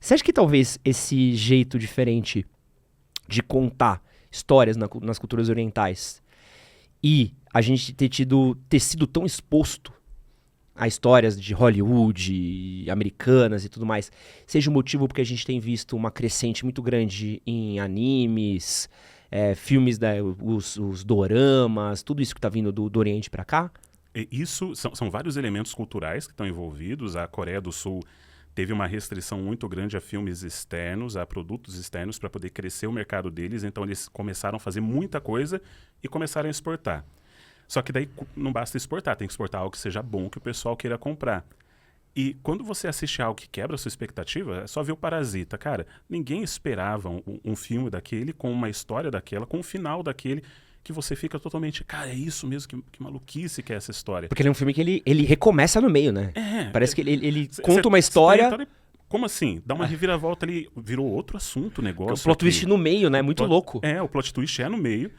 Você acha que talvez esse jeito diferente de contar histórias nas culturas orientais e a gente ter sido tão exposto a histórias de Hollywood, americanas e tudo mais, seja o motivo porque a gente tem visto uma crescente muito grande em animes, filmes, os doramas, tudo isso que tá vindo do Oriente pra cá? Isso são vários elementos culturais que estão envolvidos. A Coreia do Sul teve uma restrição muito grande a filmes externos, a produtos externos, para poder crescer o mercado deles. Então eles começaram a fazer muita coisa e começaram a exportar. Só que daí não basta exportar, tem que exportar algo que seja bom, que o pessoal queira comprar. E quando você assiste algo que quebra a sua expectativa, é só ver o Parasita. Cara, ninguém esperava um filme daquele, com uma história daquela, com um final daquele, que você fica totalmente, cara, é isso mesmo, que maluquice que é essa história. Porque ele é um filme que ele recomeça no meio, né? Parece que ele conta uma história... Como assim? Dá uma reviravolta ali, virou outro assunto o negócio. O plot twist no meio, né? Muito louco. O plot twist é no meio.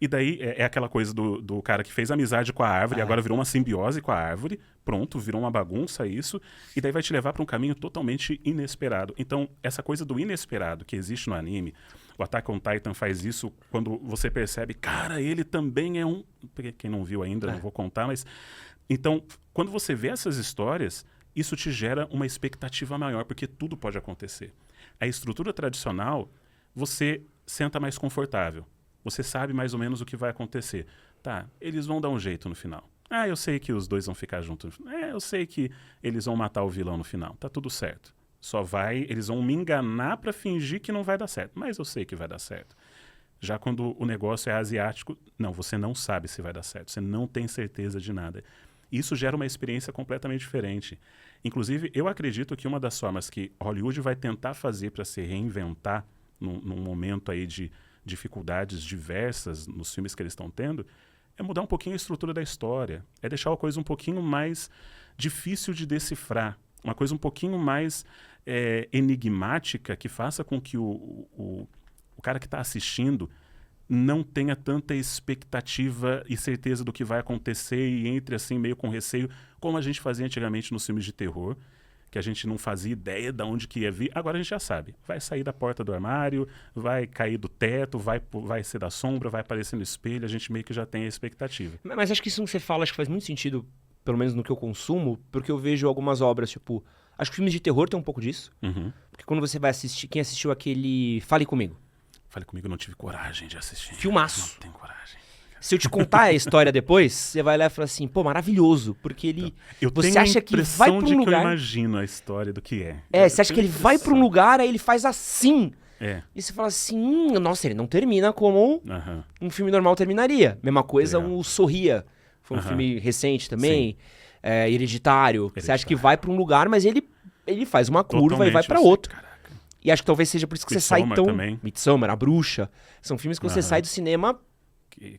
E daí é aquela coisa do cara que fez amizade com a árvore e agora virou uma simbiose com a árvore. Pronto, virou uma bagunça isso. E daí vai te levar para um caminho totalmente inesperado. Então, essa coisa do inesperado que existe no anime, o Attack on Titan faz isso quando você percebe, cara, ele também é um... Quem não viu ainda, não vou contar, mas... Então, quando você vê essas histórias, isso te gera uma expectativa maior, porque tudo pode acontecer. A estrutura tradicional, você senta mais confortável. Você sabe mais ou menos o que vai acontecer. Tá, eles vão dar um jeito no final. Eu sei que os dois vão ficar juntos. Eu sei que eles vão matar o vilão no final. Tá tudo certo. Eles vão me enganar pra fingir que não vai dar certo. Mas eu sei que vai dar certo. Já quando o negócio é asiático, não, você não sabe se vai dar certo. Você não tem certeza de nada. Isso gera uma experiência completamente diferente. Inclusive, eu acredito que uma das formas que Hollywood vai tentar fazer para se reinventar num momento aí de dificuldades diversas nos filmes que eles estão tendo, é mudar um pouquinho a estrutura da história, é deixar a coisa um pouquinho mais difícil de decifrar, uma coisa um pouquinho mais enigmática, que faça com que o cara que está assistindo não tenha tanta expectativa e certeza do que vai acontecer e entre assim meio com receio, como a gente fazia antigamente nos filmes de terror, que a gente não fazia ideia de onde que ia vir. Agora a gente já sabe. Vai sair da porta do armário, vai cair do teto, vai ser da sombra, vai aparecer no espelho. A gente meio que já tem a expectativa. Mas acho que isso que você fala, acho que faz muito sentido, pelo menos no que eu consumo, porque eu vejo algumas obras, tipo... Acho que filmes de terror tem um pouco disso. Uhum. Porque quando você vai assistir... Quem assistiu aquele Fale Comigo? Fale Comigo, eu não tive coragem de assistir. Filmaço. Não tenho coragem. Se eu te contar a história depois, você vai lá e fala assim, pô, maravilhoso, porque ele... Eu você tenho acha a que vai pra um impressão de lugar... que eu imagino a história do que é. Você acha que ele vai pra um lugar, aí ele faz assim. E você fala assim, nossa, ele não termina como um filme normal terminaria. Mesma coisa, o Sorria. Foi um filme recente também. Hereditário. Você acha que vai pra um lugar, mas ele faz uma curva e vai pra outro. Caraca. E acho que talvez seja por isso que você sai tão... Midsommar, A Bruxa. São filmes que você sai do cinema... que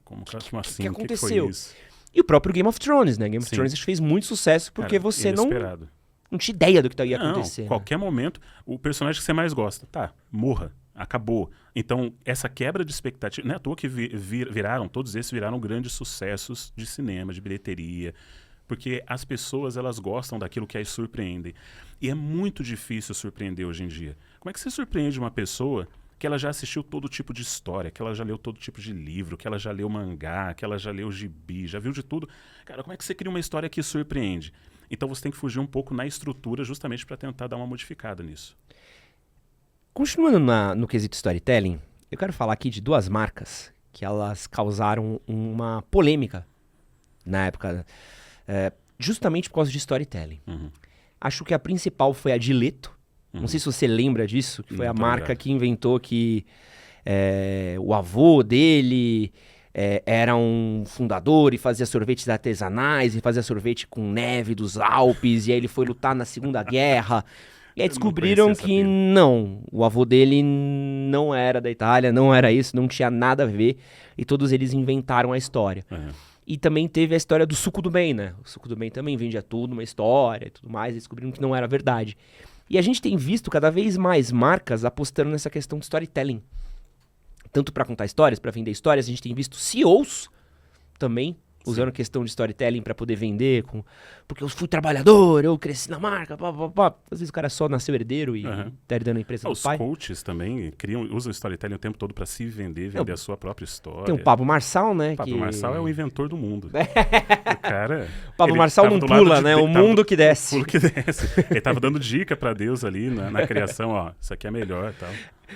aconteceu? Foi isso? E o próprio Game of Thrones, né? Game of Thrones fez muito sucesso porque você não tinha ideia do que ia acontecer. Qualquer momento, o personagem que você mais gosta, morra, acabou. Então, essa quebra de expectativa, não é à toa que todos esses viraram grandes sucessos de cinema, de bilheteria, porque as pessoas, elas gostam daquilo que as surpreendem. E é muito difícil surpreender hoje em dia. Como é que você surpreende uma pessoa que ela já assistiu todo tipo de história, que ela já leu todo tipo de livro, que ela já leu mangá, que ela já leu gibi, já viu de tudo? Cara, como é que você cria uma história que surpreende? Então você tem que fugir um pouco na estrutura justamente para tentar dar uma modificada nisso. Continuando no quesito storytelling, eu quero falar aqui de duas marcas que elas causaram uma polêmica na época, justamente por causa de storytelling. Acho que a principal foi a Dileto. Não sei se você lembra disso, que foi a marca que inventou que o avô dele era um fundador e fazia sorvetes artesanais e fazia sorvete com neve dos Alpes, e aí ele foi lutar na Segunda Guerra. E aí descobriram que não, o avô dele não era da Itália, não era isso, não tinha nada a ver, e todos eles inventaram a história. E também teve a história do Suco do Bem, né? O Suco do Bem também vendia tudo, uma história e tudo mais, e descobriram que não era verdade. E a gente tem visto cada vez mais marcas apostando nessa questão de storytelling. Tanto para contar histórias, para vender histórias, a gente tem visto CEOs também usando questão de storytelling para poder vender, porque eu fui trabalhador, eu cresci na marca, pá, pá, pá. Às vezes o cara só nasceu herdeiro e tá herdando a empresa do pai. Os coaches também usam o storytelling o tempo todo para se vender a sua própria história. Tem o Pablo Marçal, né? O Pablo Marçal é o inventor do mundo. O cara... O Pablo Marçal não pula, né? O mundo que desce. O mundo que desce. Ele tava dando dica para Deus ali na criação, ó, isso aqui é melhor e tal.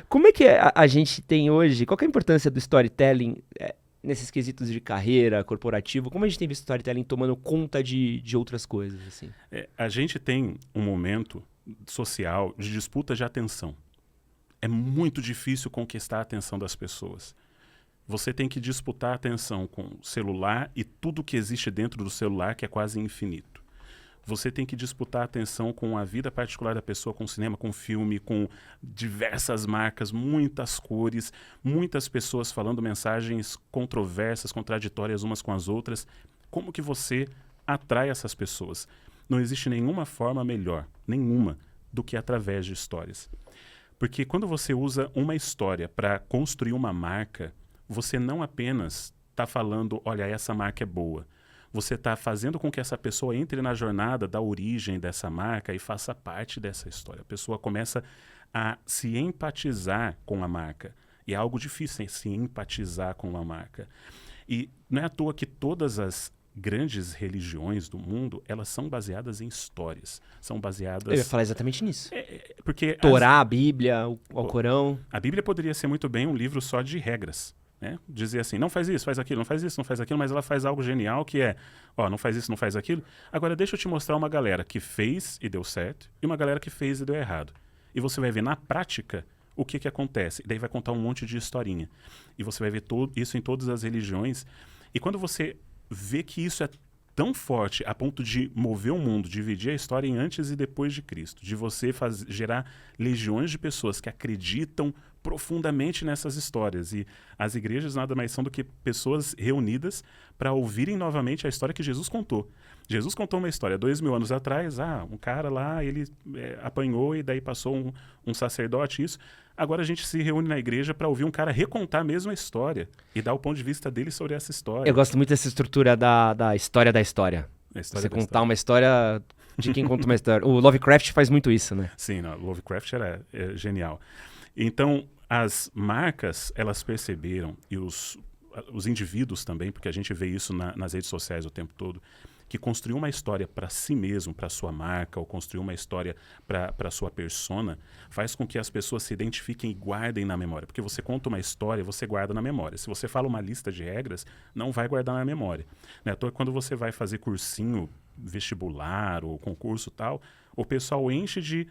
Como é que a gente tem hoje, qual que é a importância do storytelling nesses quesitos de carreira, corporativo? Como a gente tem visto storytelling tomando conta de outras coisas, assim? A gente tem um momento social de disputa de atenção. É muito difícil conquistar a atenção das pessoas. Você tem que disputar a atenção com o celular e tudo que existe dentro do celular, que é quase infinito. Você tem que disputar a atenção com a vida particular da pessoa, com cinema, com filme, com diversas marcas, muitas cores, muitas pessoas falando mensagens controversas, contraditórias umas com as outras. Como que você atrai essas pessoas? Não existe nenhuma forma melhor, nenhuma, do que através de histórias. Porque quando você usa uma história para construir uma marca, você não apenas está falando, olha, essa marca é boa. Você está fazendo com que essa pessoa entre na jornada da origem dessa marca e faça parte dessa história. A pessoa começa a se empatizar com a marca. E é algo difícil se empatizar com uma marca. E não é à toa que todas as grandes religiões do mundo, elas são baseadas em histórias. São baseadas... Eu ia falar exatamente nisso. Porque Torá, a Bíblia, o Alcorão... A Bíblia poderia ser muito bem um livro só de regras. Dizer assim, não faz isso, faz aquilo, não faz isso, não faz aquilo, mas ela faz algo genial que é, não faz isso, não faz aquilo. Agora deixa eu te mostrar uma galera que fez e deu certo e uma galera que fez e deu errado. E você vai ver na prática o que acontece. E daí vai contar um monte de historinha. E você vai ver isso em todas as religiões. E quando você vê que isso é tão forte a ponto de mover o mundo, dividir a história em antes e depois de Cristo, de você gerar legiões de pessoas que acreditam profundamente nessas histórias. E as igrejas nada mais são do que pessoas reunidas para ouvirem novamente a história que Jesus contou. Jesus contou uma história 2000 anos atrás, um cara lá, ele apanhou e daí passou um sacerdote, isso. Agora a gente se reúne na igreja para ouvir um cara recontar a mesma história e dar o ponto de vista dele sobre essa história. Eu gosto muito dessa estrutura da história da história. Você contar uma história de quem conta uma história. O Lovecraft faz muito isso, né? Sim, o Lovecraft era genial. Então, as marcas, elas perceberam, e os indivíduos também, porque a gente vê isso nas redes sociais o tempo todo, que construir uma história para si mesmo, para sua marca, ou construir uma história para sua persona, faz com que as pessoas se identifiquem e guardem na memória. Porque você conta uma história, você guarda na memória. Se você fala uma lista de regras, não vai guardar na memória. Então, quando você vai fazer cursinho vestibular ou concurso tal, o pessoal enche de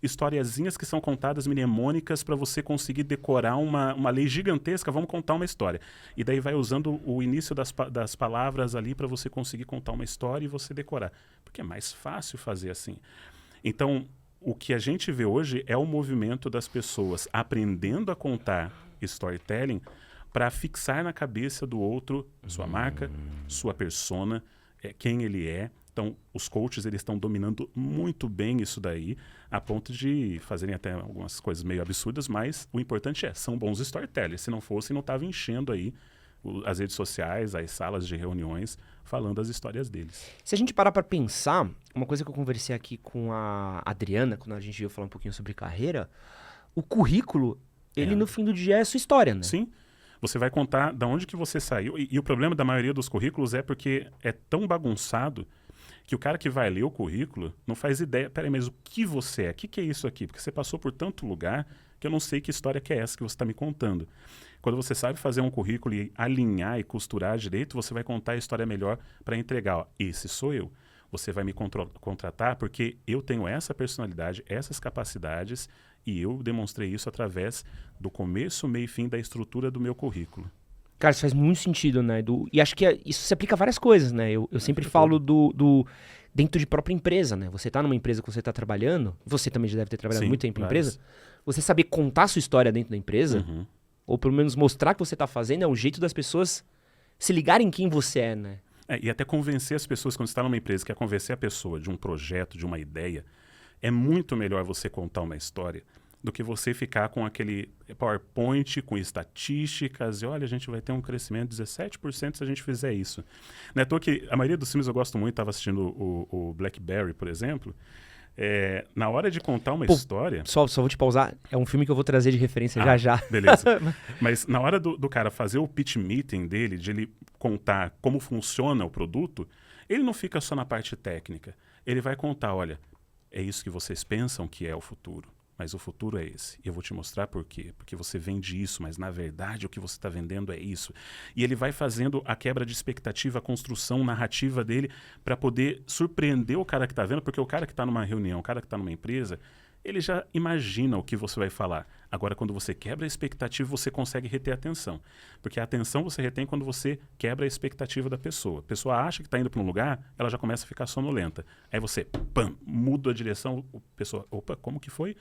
historiazinhas que são contadas mnemônicas para você conseguir decorar uma lei gigantesca. Vamos contar uma história. E daí vai usando o início das palavras ali para você conseguir contar uma história e você decorar. Porque é mais fácil fazer assim. Então, o que a gente vê hoje é o movimento das pessoas aprendendo a contar storytelling para fixar na cabeça do outro sua marca, sua persona, quem ele é. Então, os coaches eles estão dominando muito bem isso daí, a ponto de fazerem até algumas coisas meio absurdas, mas o importante são bons storytellers. Se não fossem, não estava enchendo aí as redes sociais, as salas de reuniões, falando as histórias deles. Se a gente parar para pensar, uma coisa que eu conversei aqui com a Adriana, quando a gente ia falar um pouquinho sobre carreira, o currículo, ele no fim do dia é a sua história, né? Sim. Você vai contar de onde que você saiu. E o problema da maioria dos currículos é porque é tão bagunçado que o cara que vai ler o currículo não faz ideia. Peraí, mas o que você é? O que é isso aqui? Porque você passou por tanto lugar que eu não sei que história que é essa que você está me contando. Quando você sabe fazer um currículo e alinhar e costurar direito, você vai contar a história melhor para entregar. Esse sou eu. Você vai me contratar porque eu tenho essa personalidade, essas capacidades e eu demonstrei isso através do começo, meio e fim da estrutura do meu currículo. Cara, isso faz muito sentido, né? E acho que isso se aplica a várias coisas, né? Eu sempre falo dentro de própria empresa, né? Você tá numa empresa que você tá trabalhando, você também já deve ter trabalhado muito tempo em empresa, você saber contar a sua história dentro da empresa, ou pelo menos mostrar o que você tá fazendo, é um jeito das pessoas se ligarem em quem você é, né? E até convencer as pessoas, quando você está numa empresa, quer convencer a pessoa de um projeto, de uma ideia, é muito melhor você contar uma história do que você ficar com aquele PowerPoint com estatísticas e olha, a gente vai ter um crescimento de 17% se a gente fizer isso. Não é à toa que a maioria dos filmes eu gosto muito, estava assistindo o Blackberry, por exemplo, na hora de contar uma história... Só vou te pausar, é um filme que eu vou trazer de referência já. Beleza. Mas na hora do cara fazer o pitch meeting dele, de ele contar como funciona o produto, ele não fica só na parte técnica. Ele vai contar, olha, é isso que vocês pensam que é o futuro. Mas o futuro é esse. E eu vou te mostrar por quê. Porque você vende isso, mas na verdade o que você está vendendo é isso. E ele vai fazendo a quebra de expectativa, a construção narrativa dele para poder surpreender o cara que está vendo, porque o cara que está numa reunião, o cara que está numa empresa, ele já imagina o que você vai falar. Agora, quando você quebra a expectativa, você consegue reter a atenção. Porque a atenção você retém quando você quebra a expectativa da pessoa. A pessoa acha que está indo para um lugar, ela já começa a ficar sonolenta. Aí você, muda a direção, a pessoa, opa, como que foi?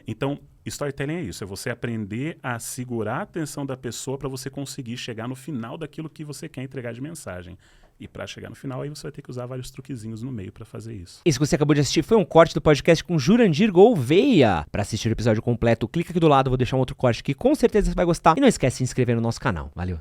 Então, storytelling é isso, é você aprender a segurar a atenção da pessoa para você conseguir chegar no final daquilo que você quer entregar de mensagem. E para chegar no final, aí você vai ter que usar vários truquezinhos no meio para fazer isso. Esse que você acabou de assistir foi um corte do podcast com Jurandir Gouveia. Para assistir o episódio completo, clica aqui do lado, vou deixar um outro corte que com certeza você vai gostar. E não esquece de se inscrever no nosso canal. Valeu!